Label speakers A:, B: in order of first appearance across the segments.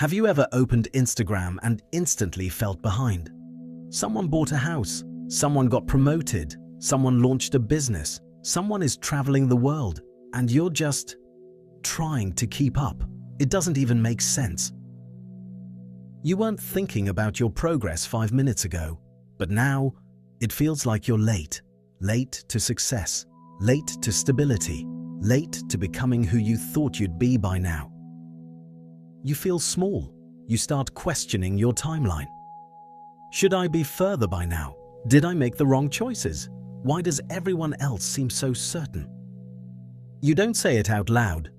A: Have you ever opened Instagram and instantly felt behind? Someone bought a house, someone got promoted, someone launched a business, someone is traveling the world, and you're just trying to keep up. It doesn't even make sense. You weren't thinking about your progress 5 minutes ago, but now it feels like you're late. Late to success, late to stability, late to becoming who you thought you'd be by now. You feel small. You start questioning your timeline. Should I be further by now? Did I make the wrong choices? Why does everyone else seem so certain? You don't say it out loud,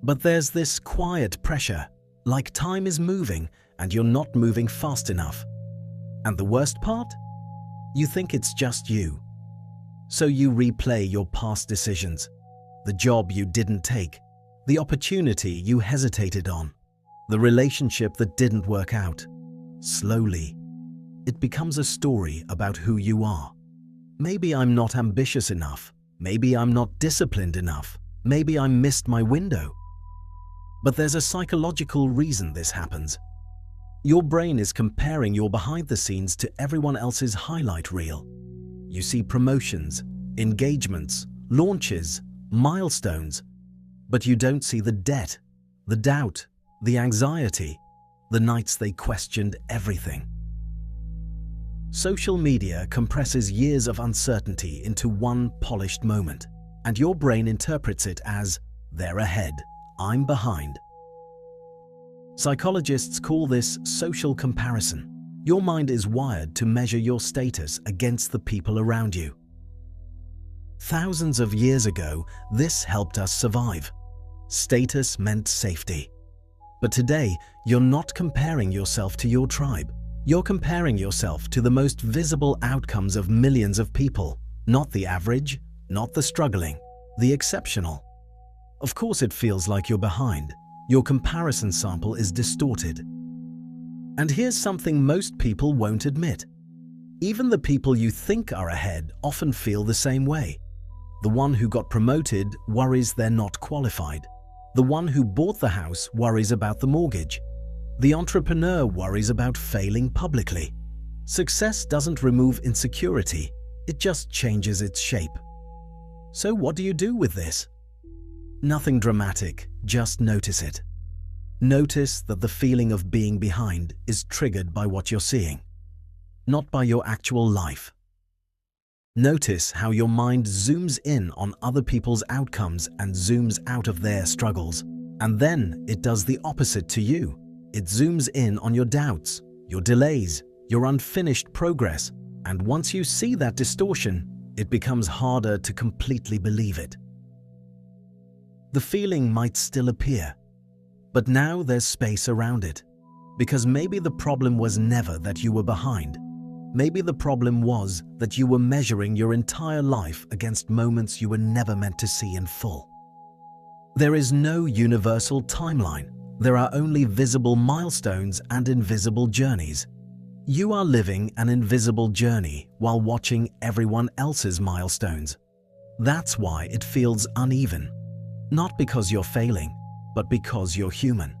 A: but there's this quiet pressure, like time is moving and you're not moving fast enough. And the worst part? You think it's just you. So you replay your past decisions, the job you didn't take, the opportunity you hesitated on, the relationship that didn't work out. Slowly, it becomes a story about who you are. Maybe I'm not ambitious enough. Maybe I'm not disciplined enough. Maybe I missed my window. But there's a psychological reason this happens. Your brain is comparing your behind the scenes to everyone else's highlight reel. You see promotions, engagements, launches, milestones, but you don't see the debt, the doubt, the anxiety, the nights they questioned everything. Social media compresses years of uncertainty into one polished moment, and your brain interprets it as, they're ahead, I'm behind. Psychologists call this social comparison. Your mind is wired to measure your status against the people around you. Thousands of years ago, this helped us survive. Status meant safety. But today, you're not comparing yourself to your tribe. You're comparing yourself to the most visible outcomes of millions of people, not the average, not the struggling, the exceptional. Of course it feels like you're behind. Your comparison sample is distorted. And here's something most people won't admit. Even the people you think are ahead often feel the same way. The one who got promoted worries they're not qualified. The one who bought the house worries about the mortgage. The entrepreneur worries about failing publicly. Success doesn't remove insecurity, it just changes its shape. So what do you do with this? Nothing dramatic, just notice it. Notice that the feeling of being behind is triggered by what you're seeing, not by your actual life. Notice how your mind zooms in on other people's outcomes and zooms out of their struggles. And then it does the opposite to you. It zooms in on your doubts, your delays, your unfinished progress. And once you see that distortion, it becomes harder to completely believe it. The feeling might still appear, but now there's space around it. Because maybe the problem was never that you were behind. Maybe the problem was that you were measuring your entire life against moments you were never meant to see in full. There is no universal timeline. There are only visible milestones and invisible journeys. You are living an invisible journey while watching everyone else's milestones. That's why it feels uneven. Not because you're failing, but because you're human.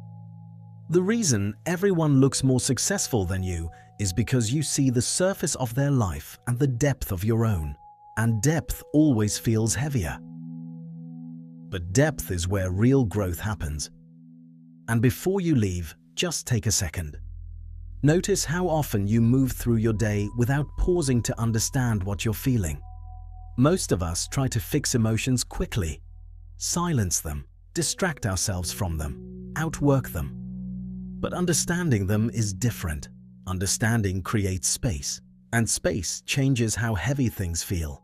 A: The reason everyone looks more successful than you is because you see the surface of their life and the depth of your own, and depth always feels heavier. But depth is where real growth happens. And before you leave, just take a second. Notice how often you move through your day without pausing to understand what you're feeling. Most of us try to fix emotions quickly, silence them, distract ourselves from them, outwork them. But understanding them is different. Understanding creates space, and space changes how heavy things feel.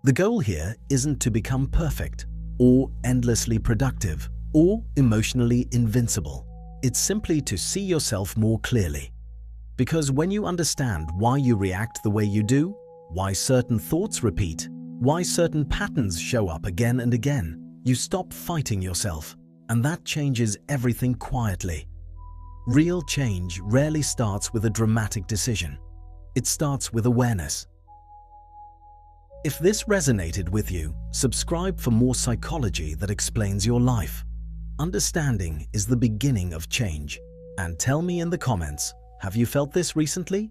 A: The goal here isn't to become perfect, or endlessly productive, or emotionally invincible. It's simply to see yourself more clearly. Because when you understand why you react the way you do, why certain thoughts repeat, why certain patterns show up again and again, you stop fighting yourself, and that changes everything quietly. Real change rarely starts with a dramatic decision. It starts with awareness. If this resonated with you, subscribe for more psychology that explains your life. Understanding is the beginning of change. And tell me in the comments, have you felt this recently?